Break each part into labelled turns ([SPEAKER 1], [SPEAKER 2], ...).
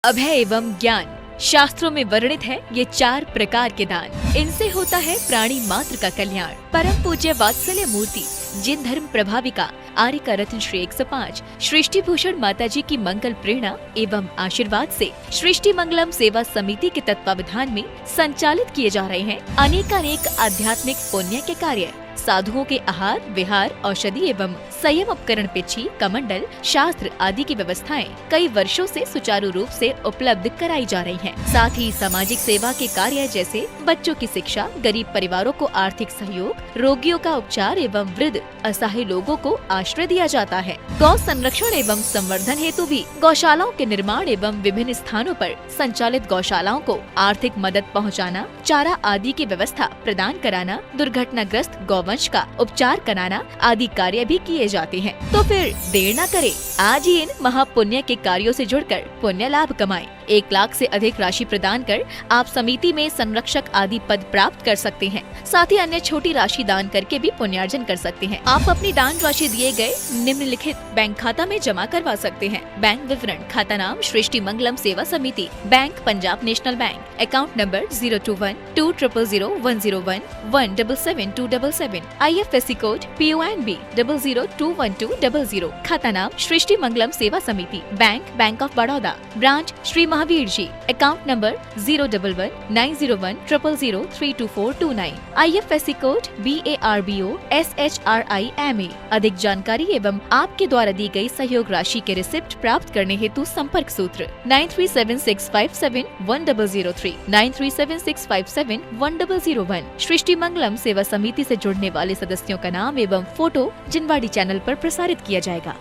[SPEAKER 1] अभय एवं ज्ञान शास्त्रों में वर्णित है ये 4 प्रकार के दान। इनसे होता है प्राणी मात्र का कल्याण। परम पूज्य वात्सल्य मूर्ति जिन धर्म प्रभाविका आर्य का रत्न श्री 105 सृष्टि भूषण माता जी की मंगल प्रेरणा एवं आशीर्वाद से सृष्टि मंगलम सेवा समिति के तत्वावधान में संचालित किए जा रहे हैं अनेकानेक आध्यात्मिक पुण्य के कार्य। साधुओं के आहार विहार औषधि एवं संयम उपकरण पिछी कमंडल शास्त्र आदि की व्यवस्थाएं कई वर्षों से सुचारू रूप से उपलब्ध कराई जा रही हैं। साथ ही सामाजिक सेवा के कार्य जैसे बच्चों की शिक्षा, गरीब परिवारों को आर्थिक सहयोग, रोगियों का उपचार एवं वृद्ध असहाय लोगों को आश्रय दिया जाता है। गौ संरक्षण एवं संवर्धन हेतु भी गौशालाओं के निर्माण एवं विभिन्न स्थानों पर संचालित गौशालाओं को आर्थिक मदद पहुँचाना, चारा आदि की व्यवस्था प्रदान कराना, दुर्घटनाग्रस्त गौवंश का उपचार कराना आदि कार्य भी किए जाते हैं। तो फिर देर न करें, आज ही इन महापुण्य के कार्यों से जुड़कर पुण्य लाभ कमाएं। 1 लाख से अधिक राशि प्रदान कर आप समिति में संरक्षक आदि पद प्राप्त कर सकते हैं। साथ ही अन्य छोटी राशि दान करके भी पुण्यार्जन कर सकते हैं। आप अपनी दान राशि दिए गए निम्नलिखित बैंक खाता में जमा करवा सकते हैं। बैंक विवरण: खाता नाम Srishti Mangalam Seva Samiti, bank Punjab National Bank, account number 021-2000-101-177-277, IFSC code PONB 0021200। खाता नाम Srishti Mangalam Seva Samiti, Bank of Baroda, branch Shri Mahavir ji, account number 011-901000032429, IFSC code BARBO SHRIMA। अधिक जानकारी एवं आपके द्वारा दी गई सहयोग राशि के रिसिप्ट प्राप्त करने हेतु संपर्क सूत्र 9376571003, 9376571001। सृष्टि मंगलम सेवा समिति से जुड़ने वाले सदस्यों का नाम एवं फोटो जिनवाड़ी चैनल पर प्रसारित किया जाएगा।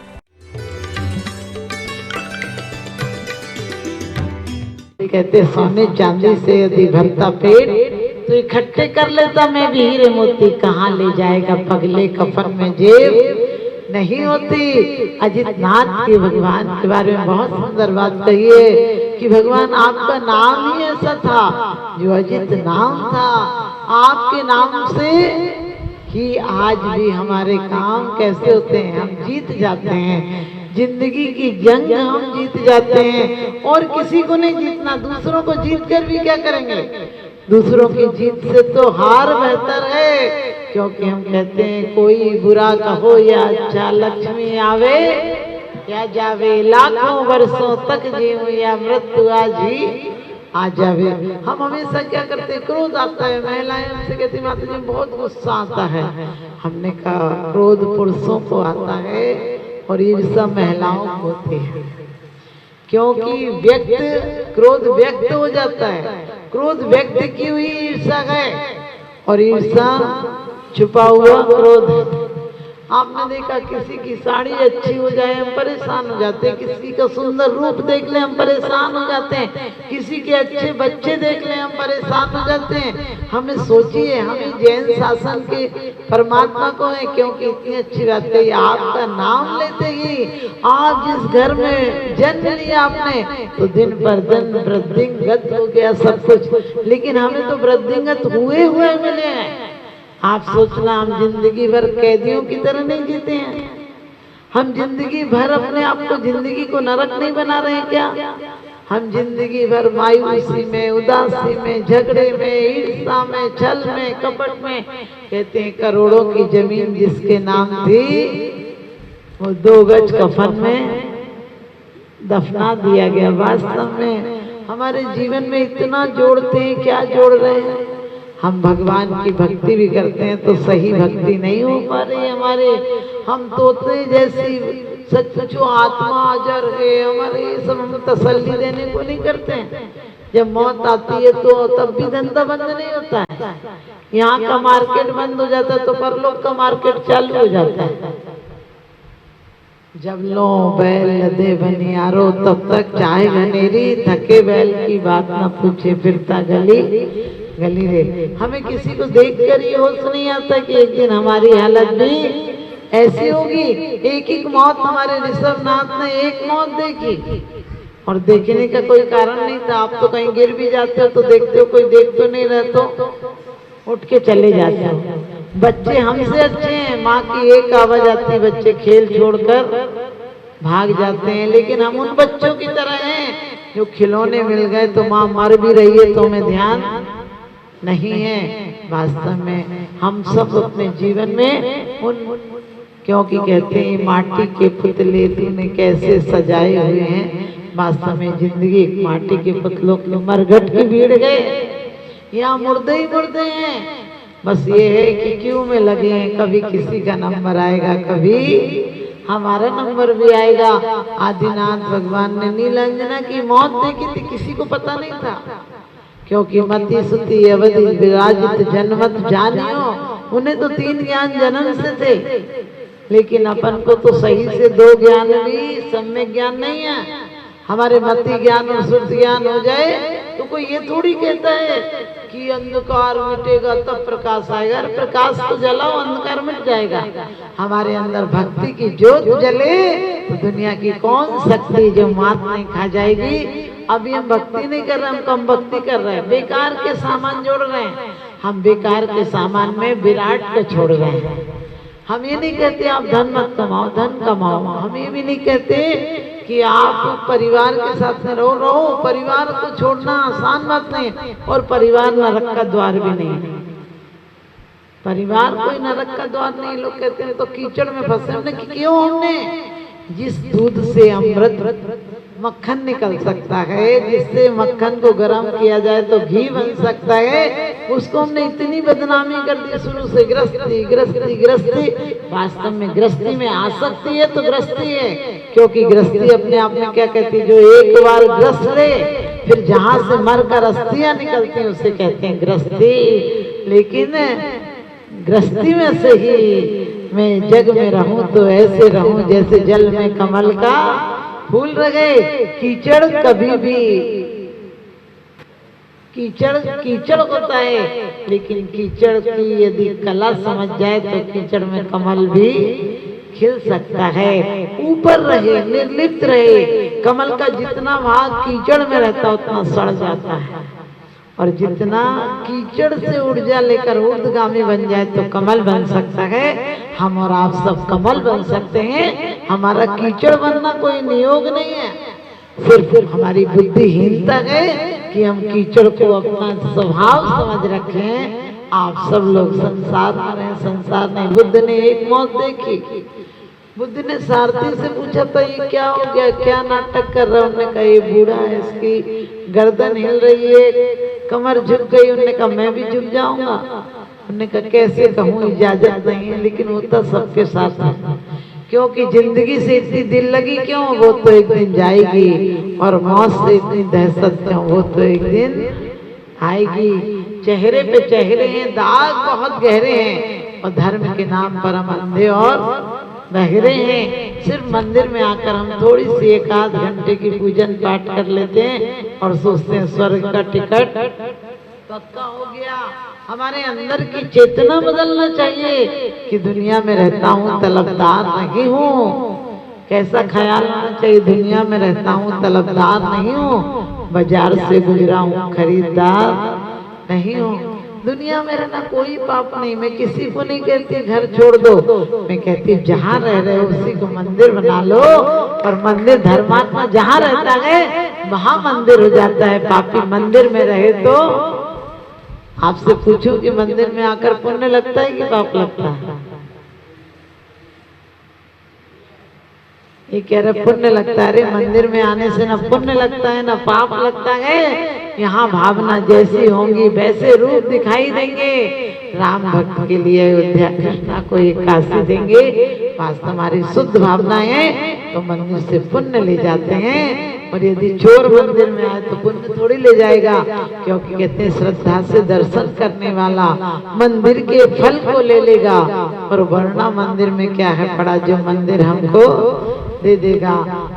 [SPEAKER 2] कहते सोने चांदी से यदि भरता पेट तो इकट्ठे कर लेता मैं भी हीरे मोती, कहाँ ले जाएगा पगले कफन में जेब नहीं होती। अजित नाथ के भगवान के बारे में बहुत सुंदर बात कही है कि भगवान आपका नाम ही ऐसा था जो अजित नाम था। आपके नाम से ही आज भी हमारे काम कैसे होते हैं, हम जीत जाते हैं। जिंदगी की जंग हम जीत जाते हैं और किसी को नहीं जीतना, दूसरों को जीत कर भी क्या करेंगे। दूसरों की जीत से तो हार बेहतर है, क्योंकि हम कहते हैं कोई बुरा कहो या अच्छा, लक्ष्मी आवे या जावे, लाखों वर्षों तक जीऊं या मृत्यु आज ही आ जावे। हम हमेशा क्या करते हैं, क्रोध आता है, महिलाएं हमसे कहती माता जी बहुत गुस्सा आता है। हमने कहा क्रोध पुरुषों को आता है और ईर्ष्या महिलाओं को होती है, क्योंकि क्रोध व्यक्त हो जाता है। क्रोध व्यक्त की हुई ईर्ष्या है और ईर्ष्या छुपा हुआ क्रोध है। आपने देखा किसी की साड़ी अच्छी हो जाए हम परेशान हो जाते हैं, किसी का सुंदर रूप देख ले हम परेशान हो जाते हैं, किसी के अच्छे बच्चे देख ले हम परेशान हो जाते हैं। हमें सोचिए, हमें जैन शासन के परमात्मा को है, क्योंकि इतनी अच्छी बात है आपका नाम लेते ही आप जिस घर में जन्म लिया आपने तो दिन पर दिन वृद्धिंगत हो गया सब कुछ, लेकिन हमें तो वृद्धिंगत हुए मिले हैं। आप सोचना, हम जिंदगी भर कैदियों की तरह नहीं जीते हैं। हम जिंदगी भर अपने आप को, जिंदगी को नरक नहीं बना रहे हैं क्या। हम जिंदगी भर मायूसी में, उदासी में, झगड़े में, ईर्ष्या में, छल में, कपट में। कहते हैं करोड़ों की जमीन जिसके नाम थी वो 2 गज कफन में दफना दिया गया। वास्तव में हमारे जीवन में इतना जोड़ते हैं, क्या जोड़ रहे हैं। हम भगवान की भक्ति भी करते हैं तो सही भक्ति नहीं हो पा रही हमारे। हम तोते जैसी सचमुचो आत्मा अजर है हमारे, ये सब हम तसल्ली देने को नहीं करते हैं। जब मौत आती है तो तब भी धंधा बंद नहीं होता है। यहाँ का मार्केट बंद हो जाता है तो परलोक का मार्केट चालू हो जाता है। जब लो बैल लदे बनियारो तब तक चाहे घनेरी, थके बैल की बात न पूछे फिरता गली रे। हमें किसी को देखकर ये होश नहीं आता कि एक दिन हमारी हालत भी ऐसी होगी। एक मौत हमारे ऋषभनाथ ने एक मौत देखी और देखने का कोई कारण नहीं था। आप तो कहीं गिर भी जाते हो तो देखते हो, कोई देख तो नहीं रहे तो उठ के चले जाते हो। बच्चे हमसे अच्छे हैं, माँ की एक आवाज आती बच्चे खेल छोड़कर भाग जाते हैं, लेकिन हम उन बच्चों की तरह हैं जो खिलौने मिल गए तो माँ मर भी रही है तो मैं ध्यान नहीं है। वास्तव में हम सब अपने जीवन में उन, क्योंकि कहते हैं माटी के पुतले तूने कैसे सजाए हुए हैं। वास्तव में जिंदगी एक माटी के पुतलों के मरघट की भीड़ गए, यहाँ मुर्दे ही मुर्दे हैं। बस ये है कि क्यों में लगे हैं, कभी किसी का नंबर आएगा, कभी हमारा नंबर भी आएगा। आदिनाथ भगवान ने नीलांजना की मौत देखी थी, किसी को पता नहीं था, क्योंकि मति सुति अवधि विराजित जन्मत जानियो, उन्हें तो 3 ज्ञान जन्म से थे, लेकिन अपन को तो सही से 2 ज्ञान भी सम्यक ज्ञान नहीं है। हमारे मति ज्ञान और श्रुति ज्ञान हो जाए तो कोई ये थोड़ी कहता है कि अंधकार मिटेगा तब प्रकाश आएगा। प्रकाश तो जलाओ, अंधकार मिट जाएगा। हमारे अंदर भक्ति की ज्योत जले तो दुनिया की कौन शक्ति जो मात नहीं खा जाएगी। अभी हम भक्ति नहीं कर रहे, हम कम भक्ति कर रहे हैं, बेकार के सामान जोड़ रहे हैं। हम बेकार के सामान में विराट को छोड़ रहे हैं। हम ये नहीं कहते आप धन मत कमाओ, धन कमाओ। हम ये भी नहीं कहते कि आप परिवार के साथ में रहो। परिवार को छोड़ना आसान बात नहीं, और परिवार नरक का द्वार भी नहीं है। परिवार कोई नरक का द्वार नहीं। लोग कहते हैं तो कीचड़ में फंसे। हमने क्यों? हमने जिस दूध से अमृत मक्खन निकल सकता है, जिससे मक्खन को गर्म किया जाए तो घी बन सकता है, उसको हमने इतनी बदनामी कर दी शुरू से। गृहस्थी गृहस्थी गृहस्थी। वास्तव में गृहस्थी में आसक्ति है तो गृहस्थी है, क्योंकि गृहस्थी अपने आप में क्या कहती है, जो एक बार ग्रस्त ले फिर जहां से मर कर अस्थियां निकलती हैं उसे कहते हैं गृहस्थी। लेकिन गृहस्थी में से ही मैं जग में रहूं तो ऐसे रहूं जैसे जल में कमल का फूल रहे। कीचड़ कभी भी कीचड़ होता है, लेकिन कीचड़ की यदि कला समझ जाए तो कीचड़ में कमल भी खिल सकता है। ऊपर रहे, निर्लिप्त रहे। कमल का जितना भाग कीचड़ में रहता उतना सड़ जाता है, और जितना कीचड़ से ऊर्जा लेकर ऊर्ध्वगामी बन जाए तो कमल बन सकता है। हम और आप सब कमल बन सकते हैं। हमारा कीचड़ बनना कोई नियोग नहीं है, सिर्फ हमारी बुद्धिहीनता है कि हम कीचड़ को अपना स्वभाव समझ रखे हैं। आप सब लोग संसार में रहे, संसार नहीं। बुद्ध ने एक मौत देखी। बुद्ध ने सारथी से पूछा था ये क्या हो गया, क्या नाटक कर रहा है? उन्होंने कहा ये बूढ़ा है, इसकी गर्दन हिल रही है, कमर झुक गई। उन्होंने कहा मैं भी झुक जाऊंगा। उन्होंने कहा कैसे कहूँ, इजाजत नहीं है। लेकिन होता सबके साथ है, क्योंकि जिंदगी से इतनी दिल लगी क्यों, वो तो एक दिन जाएगी। और मौत से इतनी दहशत क्यों, वो तो एक दिन आएगी। चेहरे पे चेहरे हैं, दाग बहुत गहरे हैं, और धर्म के नाम पर हम अंधे और बहरे हैं। सिर्फ मंदिर में आकर हम थोड़ी सी 1-8 घंटे की पूजन पाठ कर लेते हैं और सोचते हैं स्वर्ग का टिकट पक्का हो गया। हमारे अंदर की चेतना बदलना चाहिए कि दुनिया में रहता हूँ तलबदार नहीं हूँ। कैसा ख्याल आना चाहिए, दुनिया में रहता हूँ तलबदार नहीं हूँ, बाजार से गुजरा हूँ खरीदार नहीं हूँ। दुनिया में रहना कोई पाप नहीं। मैं किसी को नहीं कहती घर छोड़ दो, मैं कहती जहाँ रह रहे हो उसी को मंदिर बना लो। और मंदिर धर्मात्मा जहाँ रहता है वहाँ मंदिर हो जाता है। पापी मंदिर में रहे तो आपसे पूछूं कि मंदिर में आकर पुण्य लगता है कि पाप लगता है? ये कह रहे पुण्य लगता है। अरे मंदिर में आने से ना पुण्य लगता है ना पाप लगता है। यहाँ भावना जैसी होंगी वैसे रूप दिखाई देंगे। राम भक्त के लिए अयोध्या, कृष्णा को एक काशी देंगे। वास्तव हमारी शुद्ध भावनाएं हैं तो मंदिर से पुण्य ले जाते हैं। और यदि चोर मंदिर में आए तो पुण्य थोड़ी ले जाएगा, क्योंकि कहते हैं श्रद्धा से दर्शन करने वाला मंदिर के फल को ले लेगा। और वरना मंदिर में क्या है पड़ा, जो मंदिर हमको दे देगा।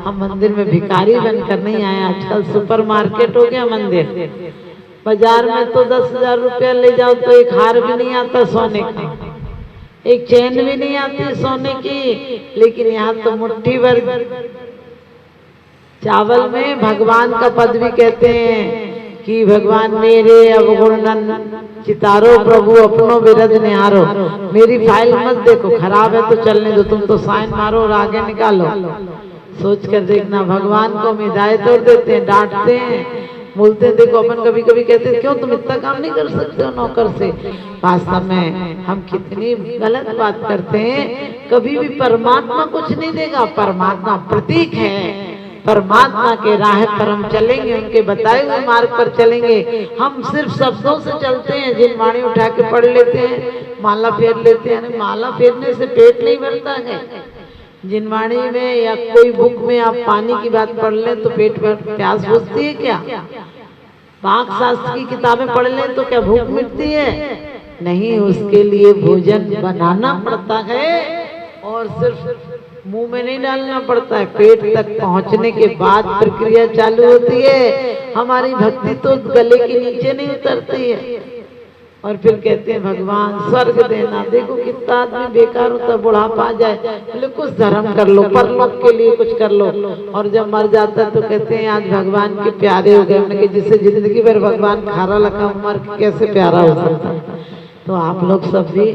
[SPEAKER 2] हम मंदिर में भिखारी बनकर नहीं आए। आजकल सुपरमार्केट हो गया मंदिर। बाजार में तो 10,000 रुपया ले जाओ तो एक हार भी नहीं आता सोने का, एक चैन भी नहीं आती सोने की। लेकिन यहाँ तो मुट्ठी भर चावल में भगवान का पद भी कहते हैं कि भगवान मेरे अवगुणन चितारो प्रभु अपनो विरद निहारो। मेरी फाइल मत देखो, खराब है तो चलने दो, तुम तो साइन मारो और आगे निकालो। सोच कर देखना, भगवान को हम हिदायत और देते हैं, डांटते हैं, बोलते हैं। देखो अपन कभी कभी कहते हैं क्यों तुम इतना काम नहीं कर सकते हो नौकर से। वास्तव में हम कितनी गलत बात करते हैं। कभी भी परमात्मा कुछ नहीं देगा, परमात्मा प्रतीक है। परमात्मा के राह पर हम चलेंगे, उनके बताए हुए मार्ग पर चलेंगे। हम सिर्फ शब्दों से चलते हैं, जिन वाणी उठा के पढ़ लेते हैं, माला फेर लेते हैं। माला फेरने से पेट नहीं भरता है। जिनवाणी में या कोई बुक में आप पानी की बात पढ़ लें तो पेट भर प्यास बुझती है क्या? पाक शास्त्र की किताबें पढ़ लें तो क्या भूख मिटती है? नहीं, उसके लिए भोजन बनाना पड़ता है और सिर्फ मुंह में नहीं डालना पड़ता है, पेट तक पहुंचने के बाद प्रक्रिया चालू होती है। हमारी भक्ति तो गले के नीचे नहीं उतरती है। और फिर कहते हैं भगवान स्वर्ग देना। देखो कितना आदमी बेकार होता, बुढ़ापा आ जाए बोले कुछ धर्म कर लो, परलोक के लिए कुछ कर लो, और जब मर जाता है तो कहते हैं आज भगवान के प्यारे हो गए। हमने जिसे जिंदगी भर भगवान खारा लगा, उम्र कैसे प्यारा हो सकता है? तो आप लोग सब भी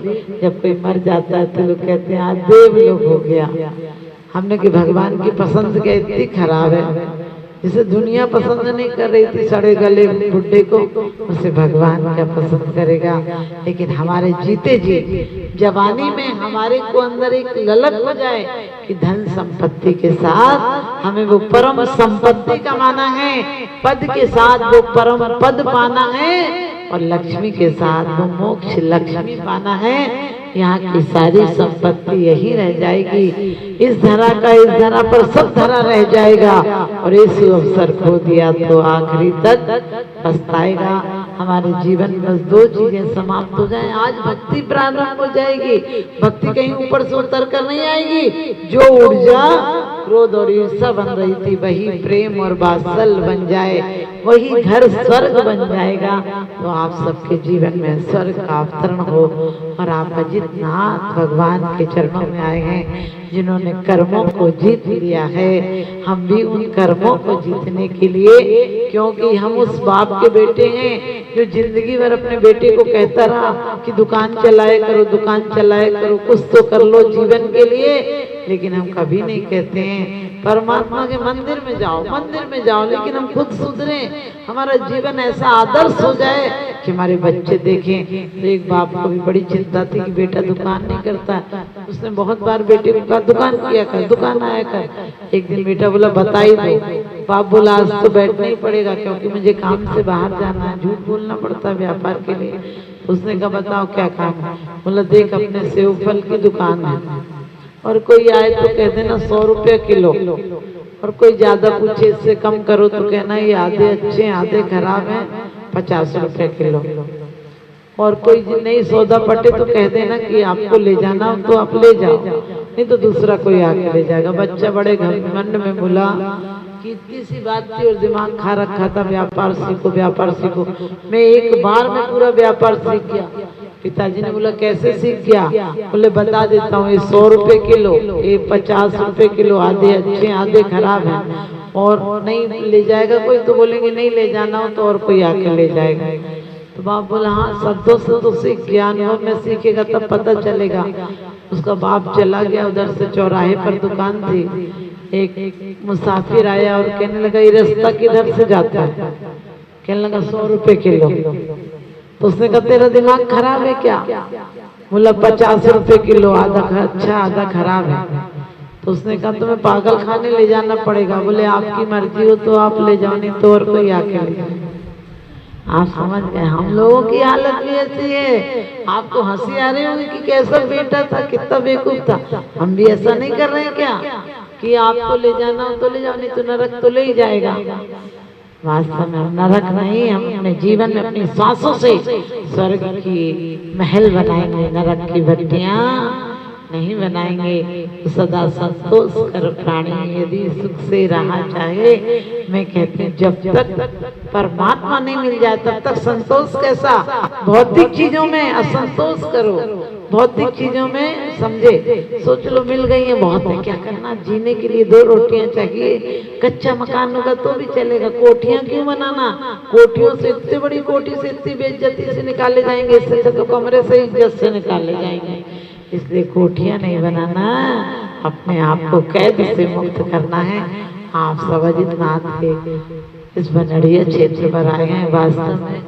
[SPEAKER 2] जब कोई मर जाता है तो लोग कहते हैं आज देव लोग हो गया। हमने कि भगवान की पसंद क्या इतनी खराब है, जिसे दुनिया पसंद नहीं कर रही थी सड़े गले बुड्ढे को, उसे भगवान क्या पसंद करेगा। लेकिन हमारे जीते जी जवानी में हमारे को अंदर एक ललक हो जाए कि धन संपत्ति के साथ हमें वो परम संपत्ति कमाना है, पद के साथ वो परम पद पाना है, और लक्ष्मी के साथ वो मोक्ष लक्ष्मी पाना है। यहाँ की सारी संपत्ति यही रह जाएगी। इस धरा का इस धरा पर सब धरा रह जाएगा, और इस अवसर खो दिया तो आखिरी तक पछताएगा। हमारे जीवन में दो चीजें समाप्त हो जाएं। आज भक्ति प्रारंभ हो जाएगी। भक्ति कहीं ऊपर से उतर कर नहीं आएगी। जो ऊर्जा क्रोध और ईर्ष्या बन रही थी वही प्रेम और वात्सल्य बन जाए, वही घर स्वर्ग बन जाएगा। तो आप सबके जीवन में स्वर्ग का अवतरण हो, और आप अजितनाथ भगवान के चरणों में आए हैं जिन्होंने कर्मों को जीत लिया है। हम भी उन कर्मों को जीतने के लिए, क्योंकि हम उस बाप के बेटे हैं जो जिंदगी भर अपने बेटे को कहता रहा कि दुकान चलाए करो, दुकान चलाए करो, कुछ तो कर लो जीवन के लिए। लेकिन हम कभी नहीं कहते हैं परमात्मा के मंदिर में जाओ, मंदिर में जाओ, लेकिन हम खुद सुधरे, हमारा जीवन ऐसा आदर्श हो जाए कि हमारे बच्चे देखें। तो एक बाप को भी बड़ी चिंता थी कि बेटा दुकान नहीं करता। उसने बहुत बार बेटे को कहा दुकान किया कर, दुकान आया कर। एक दिन बेटा बोला बता ही दो। बाप बोला आज तो बैठना ही पड़ेगा क्योंकि मुझे काम से बाहर जाना है, झूठ बोलना पड़ता है व्यापार के लिए। उसने कहा बताओ क्या काम है? बोला देख अपने सेव फल की दुकान है, और कोई आए तो कह देना 100 रुपया किलो, और कोई ज्यादा पूछे इससे कम करो तो कहना ये आधे अच्छे आधे खराब हैं, 50 रुपया किलो। और कोई नहीं सौदा पटे तो कह देना कि आपको ले जाना हो तो आप ले जाओ, नहीं तो दूसरा कोई आके ले जाएगा। बच्चा बड़े घमंड में बोला कि इतनी सी बात थी और दिमाग खा रखा था व्यापार सीखो व्यापार सीखो। मैं एक बार में पूरा व्यापार सीख गया। पिताजी ने बोला कैसे सीख गया? बोले बता देता हूँ, ये 100 रुपए किलो, ये 50 रुपए किलो, आधे अच्छे आधे खराब हैं, और नहीं ले जाएगा कोई तो बोलेंगे नहीं ले जाना हो तो और कोई आके ले जाएगा। तो बाप बोला हाँ शब्दों से तो सीख गया, अनुभव में सीखेगा तब पता चलेगा। उसका बाप चला गया, उधर से चौराहे पर दुकान थी, एक मुसाफिर आया और कहने लगा ये रास्ता किधर से जाता है? कहने लगा 100 रुपए किलो। तो उसने कहा तेरा दिमाग खराब है क्या? बोला 50 रुपए किलो, आधा अच्छा आधा खराब है। तो उसने कहा तुम्हें पागल खाने ले जाना पड़ेगा। बोले आपकी मर्जी हो तो आप ले जाओ, नहीं तो और कोई आके ले जाए। आप समझ गए हम लोगों की हालत भी ऐसी है। आपको हंसी आ रही होगी कि कैसा बेटा था, कितना बेवकूफ था। हम भी ऐसा नहीं कर रहे हैं क्या कि आपको ले जाना हो तो ले जाओ, नहीं तो नरक तो ले ही जाएगा। वास्तव में हम नरक नहीं, हम अपने जीवन में अपनी सांसों से स्वर्ग की महल बनाएंगे, नरक की भट्टियां नहीं बनाएंगे। तो सदा संतोष कर प्राणी यदि सुख से रहा चाहे। मैं कहती हूँ जब तक परमात्मा नहीं मिल जाए तब तक संतोष कैसा? भौतिक चीजों में असंतोष करो, भौतिक चीजों में समझे सोच लो मिल गई है बहुत है, क्या करना? जीने के लिए 2 रोटियां चाहिए, कच्चा मकान होगा तो भी चलेगा, कोठियां क्यों बनाना? कोठियों से इतनी बड़ी कोठी से इतनी बेइज्जती से निकाले जाएंगे, इससे तो कमरे से इज्जत से निकाले जाएंगे। इसलिए कोठियां नहीं बनाना, अपने आप को कैद से मुक्त करना है। आप सब अजितनाथ के इस बनड़िया क्षेत्र पर आए हैं। वास्तव में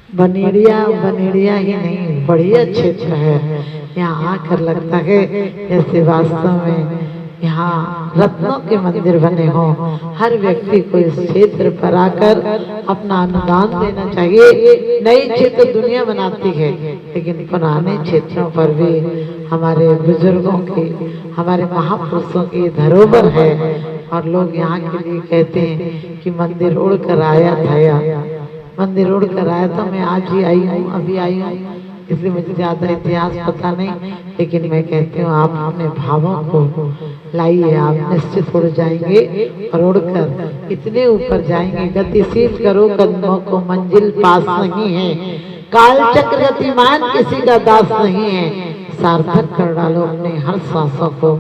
[SPEAKER 2] बनेड़िया ही नहीं, बढ़िया क्षेत्र है। यहाँ आकर लगता है जैसे वास्तव में यहाँ रत्नों के मंदिर बने हों। हर व्यक्ति को इस क्षेत्र पर आकर अपना अनुदान देना चाहिए। नई क्षेत्र दुनिया बनाती है, लेकिन पुराने क्षेत्रों पर भी हमारे बुजुर्गों की, हमारे महापुरुषों की धरोहर है। और लोग यहाँ के लिए कहते हैं कि मंदिर उड़ कर आया था, मंदिर उड़ कर आया था। मैं आज ही आई हूँ, अभी आई हूँ, इसलिए मुझे ज्यादा इतिहास पता नहीं, लेकिन मैं कहती हूँ आप अपने भावों को लाइए, आप निश्चित उड़ जाएंगे। और उड़कर इतने ऊपर जाएंगे, गतिशील करो कदमों को, मंजिल पास नहीं है। काल चक्र गतिमान किसी का दास नहीं है। सार्थक कर डालो अपने हर सांसों को,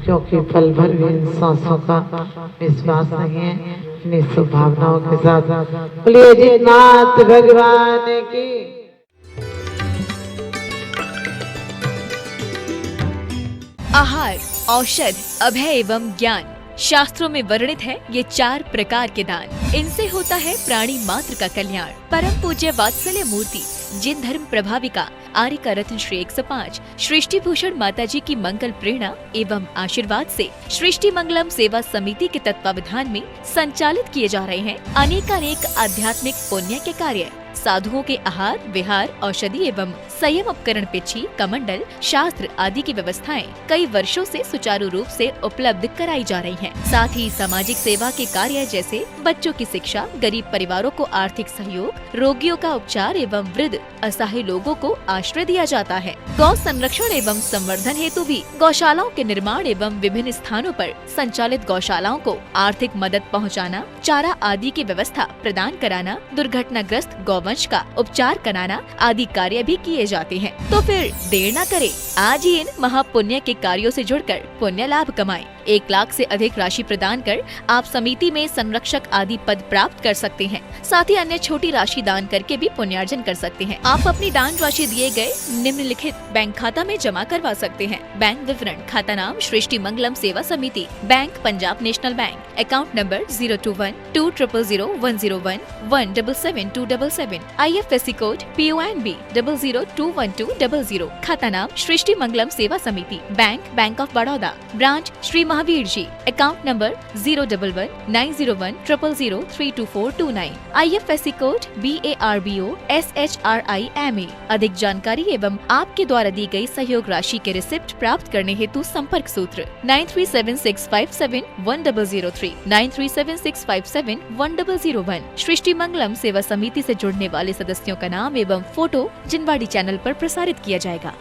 [SPEAKER 2] क्योंकि पल भर भी इन सांसों का विश्वास नहीं है। इन्हीं शुभभावनाओं के साथ बोलिए अजितनाथ भगवान की।
[SPEAKER 1] आहार, औषध, अभय एवं ज्ञान शास्त्रों में वर्णित है ये 4 प्रकार के दान। इनसे होता है प्राणी मात्र का कल्याण। परम पूज्य वात्सल्य मूर्ति जिन धर्म प्रभाविका आर्य रत्न श्री 105 सृष्टि भूषण माता जी की मंगल प्रेरणा एवं आशीर्वाद से सृष्टि मंगलम सेवा समिति के तत्वावधान में संचालित किए जा रहे हैं अनेकानेक आध्यात्मिक पुण्य के कार्य। साधुओं के आहार, विहार, औषधि एवं संयम उपकरण, पिछी, कमंडल, शास्त्र आदि की व्यवस्थाएं कई वर्षों से सुचारू रूप से उपलब्ध कराई जा रही हैं। साथ ही सामाजिक सेवा के कार्य जैसे बच्चों की शिक्षा, गरीब परिवारों को आर्थिक सहयोग, रोगियों का उपचार एवं वृद्ध असहाय लोगों को आश्रय दिया जाता है। गौ संरक्षण एवं संवर्धन हेतु भी गौशालाओं के निर्माण एवं विभिन्न स्थानों पर संचालित गौशालाओं को आर्थिक मदद पहुँचाना, चारा आदि की व्यवस्था प्रदान कराना, दुर्घटनाग्रस्त गौवंश का उपचार कराना आदि कार्य भी किए जाते हैं। तो फिर देर न करें, आज ही इन महापुण्य के कार्यों से जुड़कर पुण्य लाभ कमाएं। 1 लाख से अधिक राशि प्रदान कर आप समिति में संरक्षक आदि पद प्राप्त कर सकते हैं। साथ ही अन्य छोटी राशि दान करके भी पुण्यार्जन कर सकते हैं। आप अपनी दान राशि दिए गए निम्नलिखित बैंक खाता में जमा करवा सकते हैं। बैंक विवरण: खाता नाम Srishti Mangalam Seva Samiti, bank Punjab National Bank, account number 021-2001-177-277, IFSC code PONB 0021200, खाता नाम Srishti Mangalam Seva Samiti, Bank of Baroda, branch Shri Mahavir ji, account number 011-901-000-32429, IFSC code BARBO SHRIMA। अधिक जानकारी एवं आपके द्वारा दी गई सहयोग राशि के रिसिप्ट प्राप्त करने हेतु संपर्क सूत्र 9376571003, 9376571001। सृष्टि मंगलम सेवा समिति से जुड़ने वाले सदस्यों का नाम एवं फोटो जिनवाड़ी चैनल पर प्रसारित किया जाएगा।